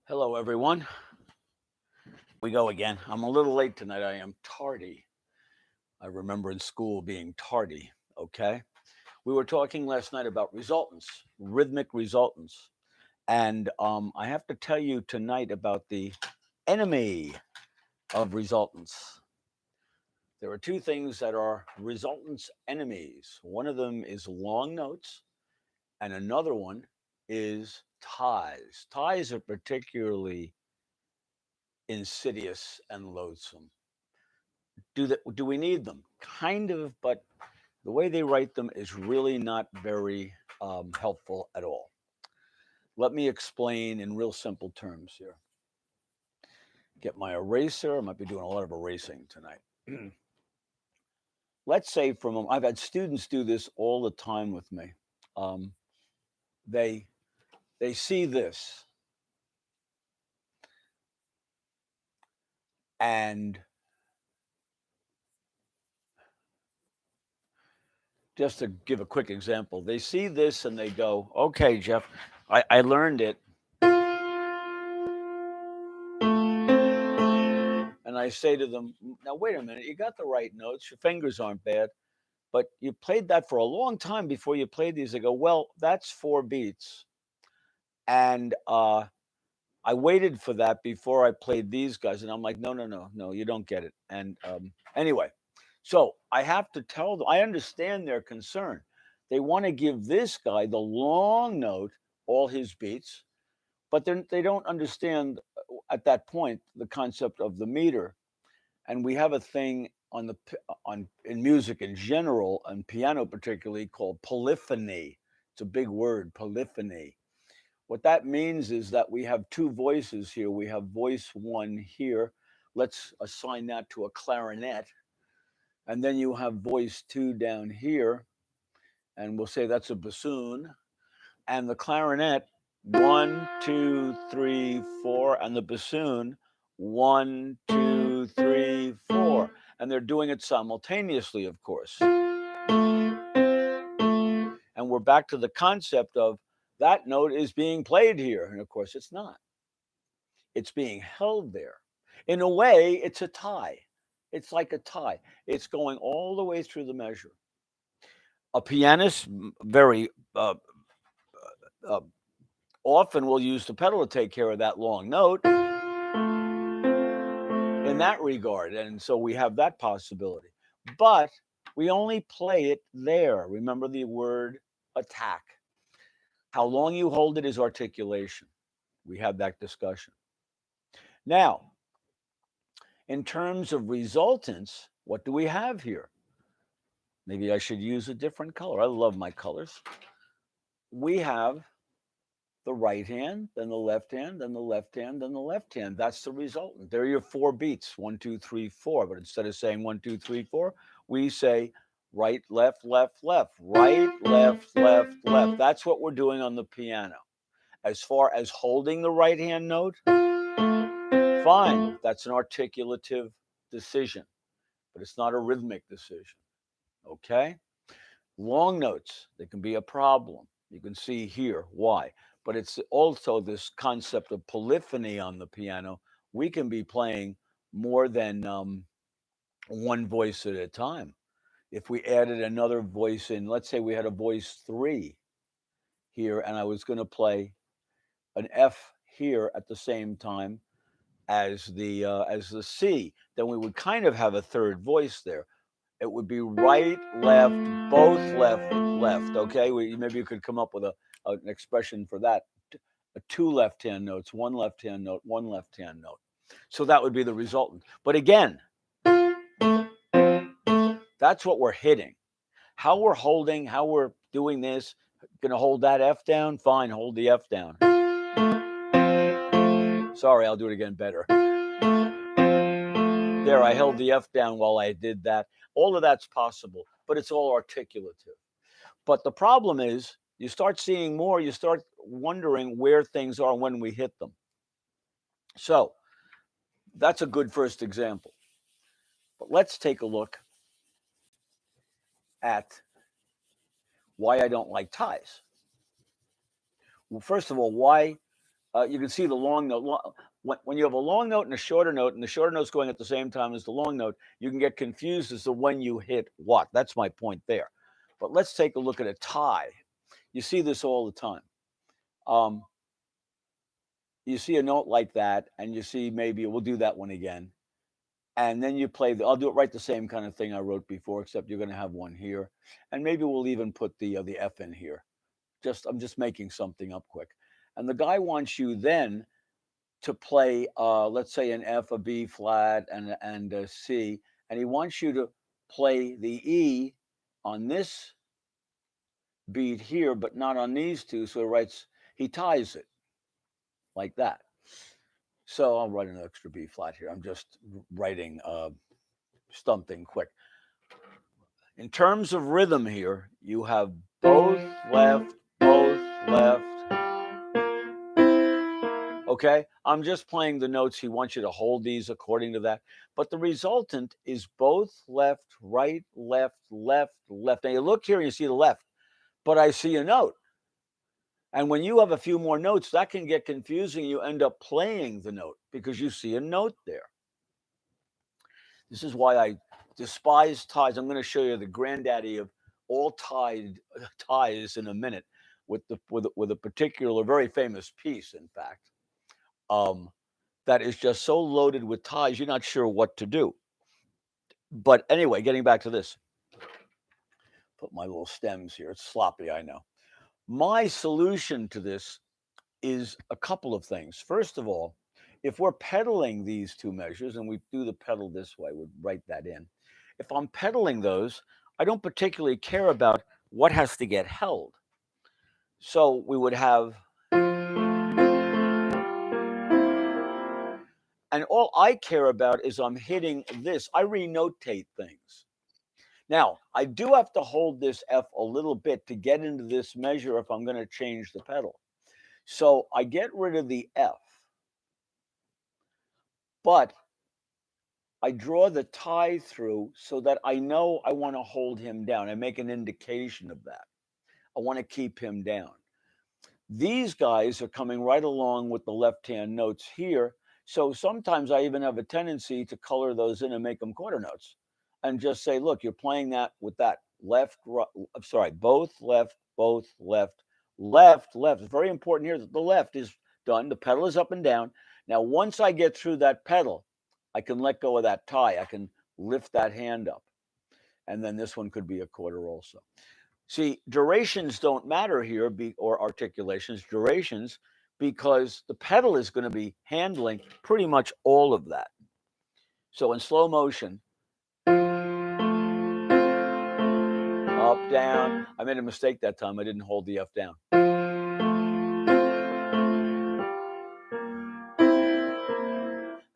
Hello, everyone. We go again. I'm a little late tonight. I am tardy. I remember in school being tardy. Okay. We were talking last night about resultants, rhythmic resultants. And I have to tell you tonight about the enemy of resultants. There are two things that are resultants' enemies. One of them is long notes, and another one is ties. Ties are particularly insidious and loathsome. Do we need them? Kind of, but the way they write them is really not very helpful at all. Let me explain in real simple terms here. Get my eraser. I might be doing a lot of erasing tonight. Let's say I've had students do this all the time with me. Um, they they see this, and just to give a quick example, they see this and they go, "Okay, Jeff, I learned it." And I say to them, "Now, wait a minute, you got the right notes, your fingers aren't bad, but you played that for a long time before you played these." They go, "Well, that's 4 beats. And I waited for that before I played these guys." And I'm like, "No, no, no, no, you don't get it." And anyway, so I have to tell them, I understand their concern. They want to give this guy the long note, all his beats, but then they don't understand at that point the concept of the meter. And we have a thing on in music in general, and piano particularly, called polyphony. It's a big word, polyphony. What that means is that we have two voices here. We have voice one here. Let's assign that to a clarinet. And then you have voice two down here, and we'll say that's a bassoon. And the clarinet, one, two, three, four, and the bassoon, one, two, three, four. And they're doing it simultaneously, of course. And we're back to the concept of that note is being played here. And of course, it's not. It's being held there. In a way, it's a tie. It's like a tie. It's going all the way through the measure. A pianist very uh, often will use the pedal to take care of that long note in that regard. And so we have that possibility. But we only play it there. Remember the word attack. How long you hold it is articulation. We had that discussion. Now, in terms of resultants, what do we have here? Maybe I should use a different color. I love my colors. We have the right hand, then the left hand, then the left hand, then the left hand. That's the resultant. There are your 4 beats, 1, 2, 3, 4. But instead of saying 1, 2, 3, 4, we say right, left, left, left, right, left, left, left. That's what we're doing on the piano. As far as holding the right hand note, fine. That's an articulative decision, but it's not a rhythmic decision. Okay? Long notes, they can be a problem. You can see here why. But it's also this concept of polyphony on the piano. We can be playing more than one voice at a time. If we added another voice in, let's say we had a voice three here, and I was going to play an F here at the same time as the C, then we would kind of have a third voice there. It would be right, left, both left, left. Okay, maybe you could come up with an expression for that. Two left hand notes, one left hand note, one left hand note. So that would be the resultant. But again, that's what we're hitting. How we're holding, how we're doing this. Going to hold that F down? Fine, hold the F down. Sorry, I'll do it again better. There, I held the F down while I did that. All of that's possible, but it's all articulative. But the problem is, you start seeing more, you start wondering where things are when we hit them. So that's a good first example. But let's take a look at why I don't like ties. Well, first of all, why You can see the long note. When you have a long note and a shorter note, and the shorter note's going at the same time as the long note, you can get confused as to when you hit what. That's my point there. But let's take a look at a tie. You see this all the time. You see a note like that, and you see maybe we'll do that one again. And then you play I'll do it right the same kind of thing I wrote before, except you're going to have one here. And maybe we'll even put the F in here. I'm just making something up quick. And the guy wants you then to play, let's say, an F, a B flat, and a C, and he wants you to play the E on this beat here, but not on these two. So he ties it like that. So I'll write an extra B flat here. I'm just writing something quick. In terms of rhythm here, you have both left, both left. Okay, I'm just playing the notes. He wants you to hold these according to that. But the resultant is both left, right, left, left, left. Now you look here and you see the left, but I see a note. And when you have a few more notes, that can get confusing. You end up playing the note because you see a note there. This is why I despise ties. I'm going to show you the granddaddy of all ties in a minute with a particular very famous piece, in fact. That is just so loaded with ties, you're not sure what to do. But anyway, getting back to this, put my little stems here. It's sloppy, I know. My solution to this is a couple of things. First of all, if we're pedaling these two measures, and we do the pedal this way, we'd write that in. If I'm pedaling those, I don't particularly care about what has to get held. So we would have, and all I care about is I'm hitting this. I renotate things. Now, I do have to hold this F a little bit to get into this measure if I'm going to change the pedal. So I get rid of the F, but I draw the tie through so that I know I want to hold him down. I make an indication of that. I want to keep him down. These guys are coming right along with the left-hand notes here. So sometimes I even have a tendency to color those in and make them quarter notes and just say, look, you're playing that with that left, right, I'm sorry, both left, left. It's very important here that the left is done. The pedal is up and down. Now, once I get through that pedal, I can let go of that tie. I can lift that hand up. And then this one could be a quarter also. See, durations don't matter here, or articulations, durations, because the pedal is going to be handling pretty much all of that. So in slow motion, up, down. I made a mistake that time. I didn't hold the F down.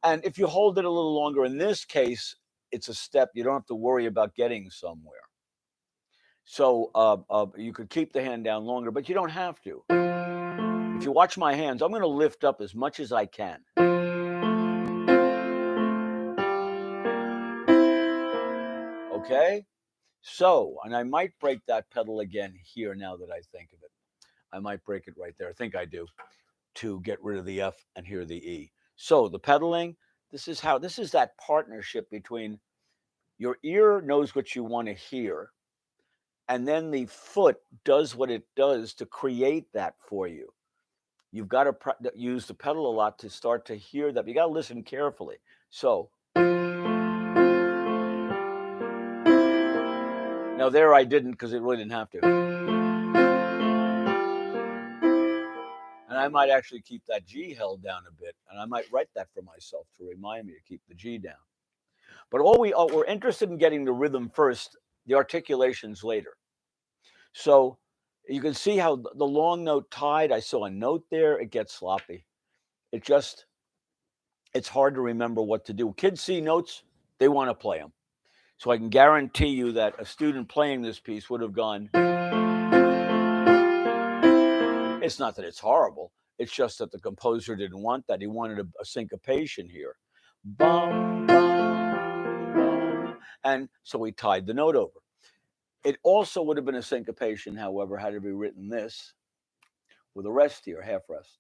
And if you hold it a little longer, in this case, it's a step. You don't have to worry about getting somewhere. So you could keep the hand down longer, but you don't have to. If you watch my hands, I'm going to lift up as much as I can. Okay? So, and I might break that pedal again here now that I think of it. I might break it right there. I think I do, to get rid of the F and hear the E. So the pedaling, this is that partnership between your ear knows what you want to hear, and then the foot does what it does to create that for you. You've got to use the pedal a lot to start to hear that. You got to listen carefully. So now there I didn't, because it really didn't have to. And I might actually keep that G held down a bit, and I might write that for myself to remind me to keep the G down. But we're interested in getting the rhythm first, the articulations later. So you can see how the long note tied, I saw a note there, it gets sloppy. It's hard to remember what to do. Kids see notes, they want to play them. So I can guarantee you that a student playing this piece would have gone, it's not that it's horrible, it's just that the composer didn't want that. He wanted a syncopation here. Bum, bum, bum. And so we tied the note over. It also would have been a syncopation, however, had it be written this with a rest here, half rest.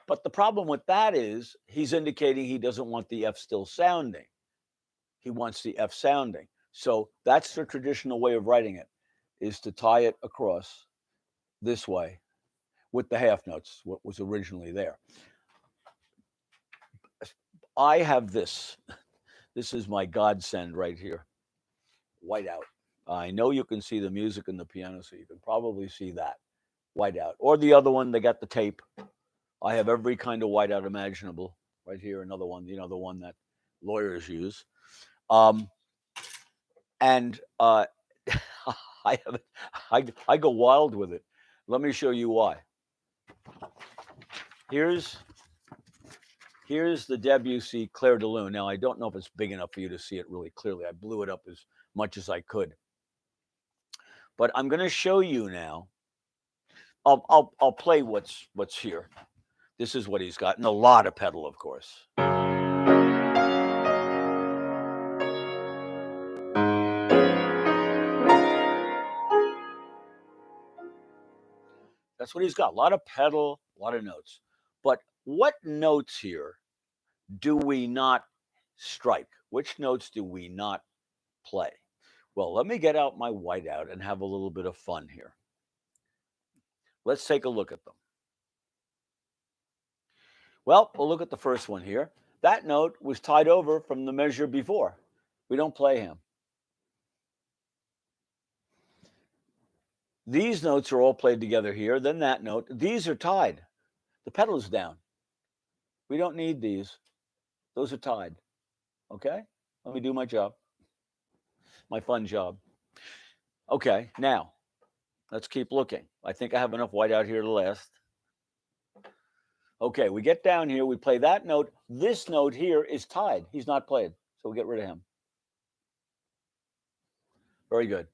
But the problem with that is he's indicating he doesn't want the F still sounding. He wants the F sounding. So that's the traditional way of writing it, is to tie it across this way with the half notes, what was originally there. I have this. This is my godsend right here. Whiteout. I know you can see the music and the piano, so you can probably see that. Whiteout. Or the other one, they got the tape. I have every kind of whiteout imaginable. Right here, another one, the one that lawyers use. And I have, I go wild with it. Let me show you why. Here's the Debussy Clair de Lune. Now I don't know if it's big enough for you to see it really clearly. I blew it up as much as I could, but I'm going to show you now. I'll play what's here. This is what he's got, and a lot of pedal, of course. That's what he's got. A lot of pedal, a lot of notes. But what notes here do we not strike? Which notes do we not play? Well, let me get out my whiteout and have a little bit of fun here. Let's take a look at them. Well, we'll look at the first one here. That note was tied over from the measure before. We don't play him. These notes are all played together here. Then that note. These are tied. The pedal is down. We don't need these. Those are tied. Okay? Let me do my job. My fun job. Okay, now let's keep looking. I think I have enough whiteout here to last. Okay, we get down here. We play that note. This note here is tied. He's not played. So we get rid of him. Very good.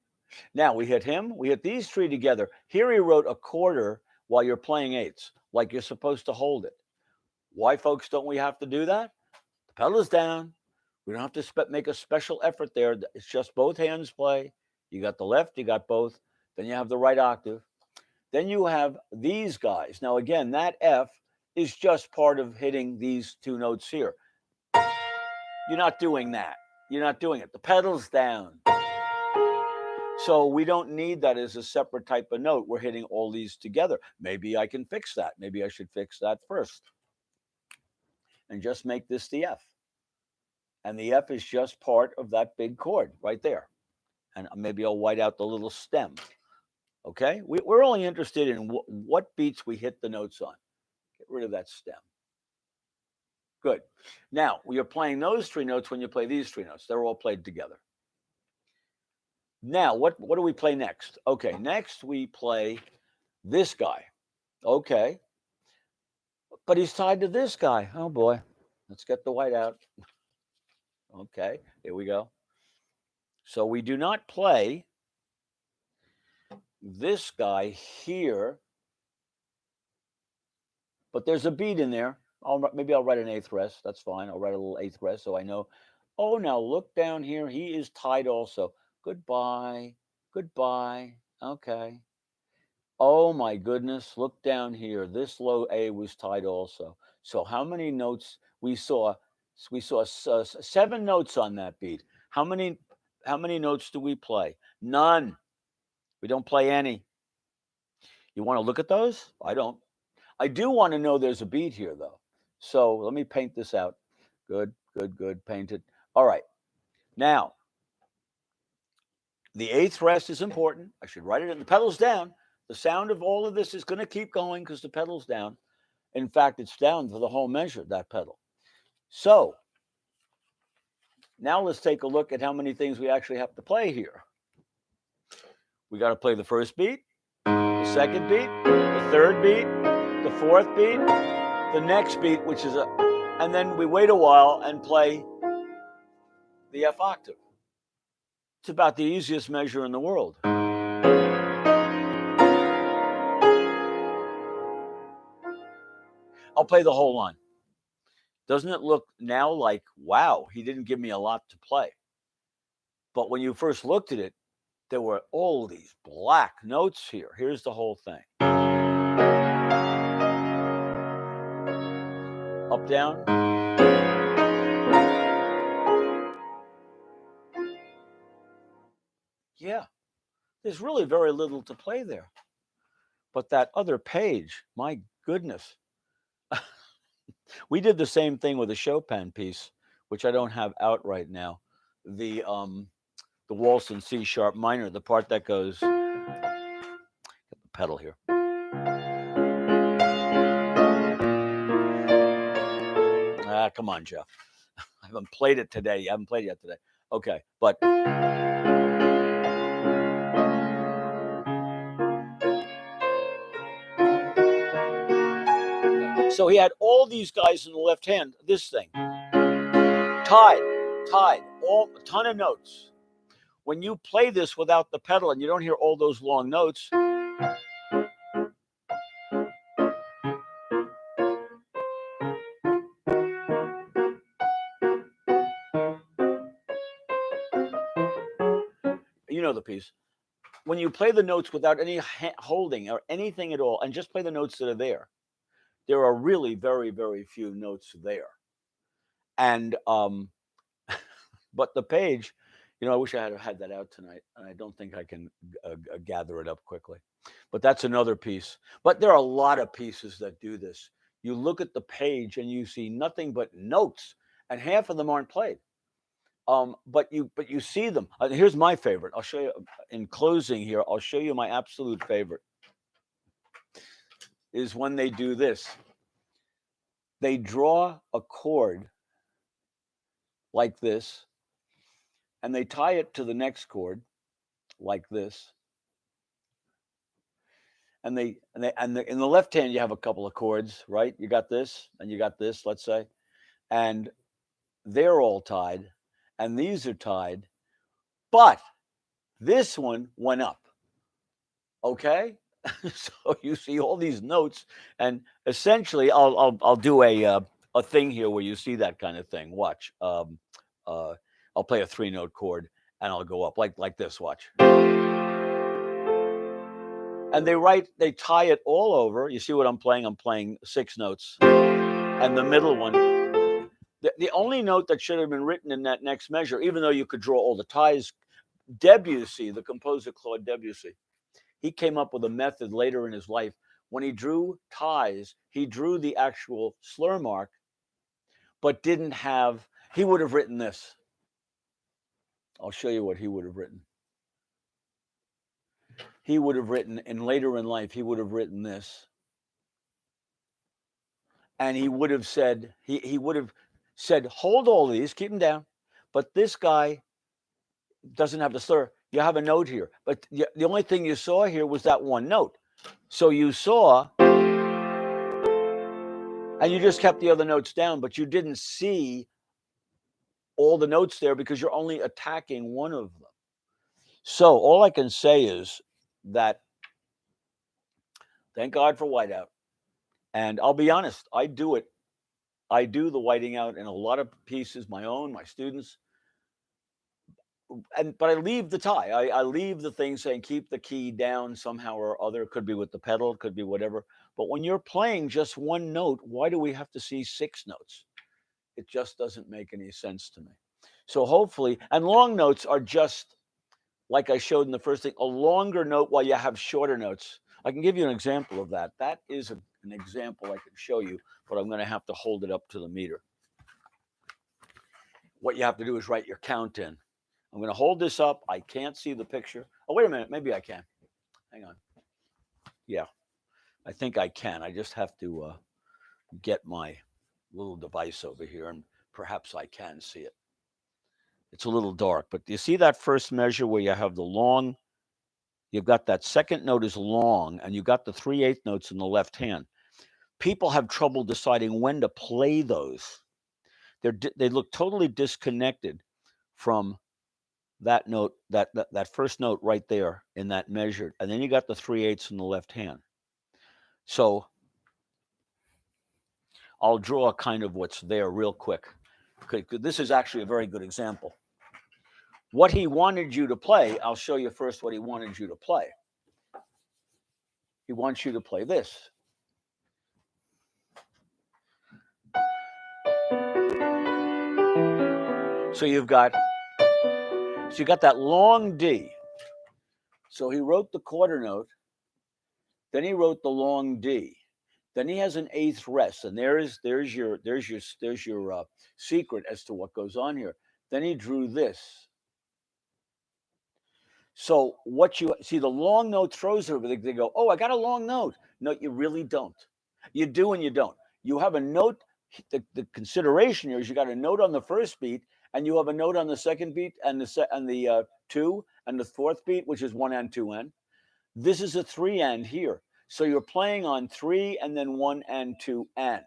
Now we hit him. We hit these three together. Here he wrote a quarter while you're playing eighths, like you're supposed to hold it. Why, folks, don't we have to do that? The pedal is down. We don't have to make a special effort there. It's just both hands play. You got the left, you got both. Then you have the right octave. Then you have these guys. Now, again, that F is just part of hitting these two notes here. You're not doing that. You're not doing it. The pedal's down. So we don't need that as a separate type of note. We're hitting all these together. Maybe I can fix that. Maybe I should fix that first. And just make this the F. And the F is just part of that big chord right there. And maybe I'll white out the little stem. Okay? We're only interested in what beats we hit the notes on. Get rid of that stem. Good. Now, we are playing those three notes when you play these three notes. They're all played together. Now, what do we play next? Okay, next we play this guy. Okay. But he's tied to this guy. Oh, boy. Let's get the white out. Okay, here we go. So we do not play this guy here, but there's a beat in there. Maybe I'll write an eighth rest. That's fine. I'll write a little eighth rest so I know. Oh, now look down here. He is tied also. Goodbye. Goodbye. Okay. Oh, my goodness. Look down here. This low A was tied also. So how many notes we saw? We saw 7 notes on that beat. How many notes do we play? None. We don't play any. You want to look at those? I don't. I do want to know there's a beat here, though. So let me paint this out. Good, good, good. Paint it. All right. Now, the eighth rest is important. I should write it in. The pedal's down. The sound of all of this is going to keep going because the pedal's down. In fact, it's down for the whole measure, that pedal. So now let's take a look at how many things we actually have to play here. We got to play the first beat, the second beat, the third beat, the fourth beat, the next beat, which is and then we wait a while and play the F octave. It's about the easiest measure in the world. I'll play the whole line. Doesn't it look now like, wow, he didn't give me a lot to play? But when you first looked at it, there were all these black notes here. Here's the whole thing. down. Yeah, there's really very little to play there. But that other page, my goodness. We did the same thing with a Chopin piece, which I don't have out right now. The waltz in C sharp minor, the part that goes, get the pedal here. Ah, come on, Jeff. I haven't played it today. You haven't played it yet today. Okay, but so he had all these guys in the left hand, this thing. Tied, all a ton of notes. When you play this without the pedal and you don't hear all those long notes, you know the piece. When you play the notes without any holding or anything at all, and just play the notes that are there are really very, very few notes there. And but the page, I wish I had had that out tonight, and I don't think I can gather it up quickly. But that's another piece. But there are a lot of pieces that do this. You look at the page and you see nothing but notes, and half of them aren't played. But you see them. Here's my favorite. I'll show you in closing here. I'll show you my absolute favorite is when they do this. They draw a chord like this, and they tie it to the next chord like this. And in the left hand you have a couple of chords, right? You got this and you got this, let's say, and they're all tied, and these are tied, but this one went up. Okay, so you see all these notes, and essentially, I'll do a thing here where you see that kind of thing. Watch. I'll play a 3-note chord, and I'll go up like this. Watch. And they tie it all over. You see what I'm playing? I'm playing 6 notes, and the middle one. The only note that should have been written in that next measure, even though you could draw all the ties, Debussy, the composer Claude Debussy, he came up with a method later in his life. When he drew ties, he drew the actual slur mark, but he would have written this. I'll show you what he would have written. He would have written, and later in life, he would have written this. And he would have said, hold all these, keep them down. But this guy doesn't have the slur. You have a note here. But the only thing you saw here was that one note. So you saw, and you just kept the other notes down, but you didn't see all the notes there because you're only attacking one of them. So all I can say is that thank God for whiteout. And I'll be honest, I do it. I do the whiting out in a lot of pieces, my own, my students. But I leave the tie. I leave the thing saying keep the key down somehow or other. It could be with the pedal, it could be whatever. But when you're playing just one note, why do we have to see 6 notes? It just doesn't make any sense to me. So hopefully, and long notes are just like I showed in the first thing, a longer note while you have shorter notes. I can give you an example of that. That is an example I can show you, but I'm going to have to hold it up to the meter. What you have to do is write your count in. I'm going to hold this up. I can't see the picture. Oh, wait a minute. Maybe I can. Hang on. Yeah, I think I can. I just have to get my little device over here, and perhaps I can see it. It's a little dark, but do you see that first measure where you have the long? You've got that second note is long, and you've got the 3/8 notes in the left hand. People have trouble deciding when to play those. They look totally disconnected from that note, that first note right there in that measured, and then you got the 3/8 in the left hand. So I'll draw kind of what's there real quick. This is actually a very good example. What he wanted you to play, I'll show you first what he wanted you to play. He wants you to play this. So you got that long D. So he wrote the quarter note, then he wrote the long D. Then he has an eighth rest, and there's your secret as to what goes on here. Then he drew this. So what you see, the long note throws everybody. They go, "Oh, I got a long note." No, you really don't. You do and you don't. You have a note. The consideration here is you got a note on the first beat, and you have a note on the second beat, and the two and the fourth beat, which is 1 and 2 and. This is a 3 and here. So you're playing on 3 and then 1 and 2 and.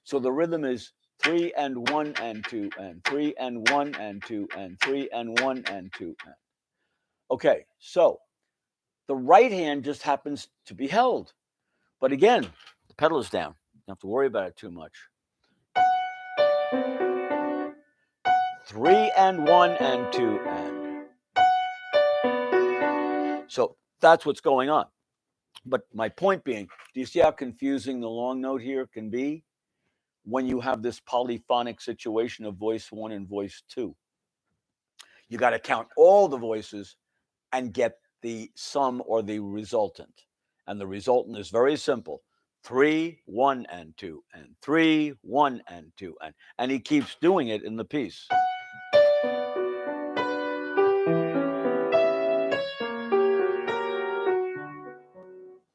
So the rhythm is 3 and 1 and 2 and 3 and 1 and 2 and 3 and 1 and 2 and. Okay, so the right hand just happens to be held. But again, the pedal is down. You don't have to worry about it too much. 3 and 1 and 2 and. So that's what's going on. But my point being, do you see how confusing the long note here can be when you have this polyphonic situation of voice 1 and voice 2? You got to count all the voices and get the sum or the resultant. And the resultant is very simple. 3, 1 and 2 and 3, 1 and 2 and he keeps doing it in the piece.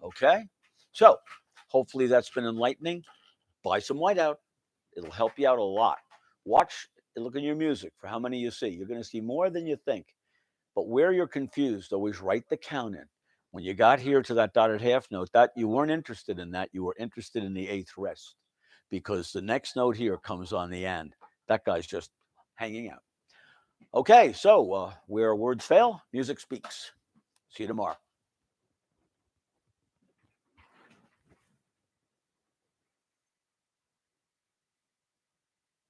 Okay? So, hopefully that's been enlightening. Buy some whiteout. It'll help you out a lot. Watch, look in your music for how many you see. You're going to see more than you think. But where you're confused, always write the count in. When you got here to that dotted half note, that you weren't interested in that. You were interested in the eighth rest because the next note here comes on the end. That guy's just hanging out. Okay, so where words fail, music speaks. See you tomorrow.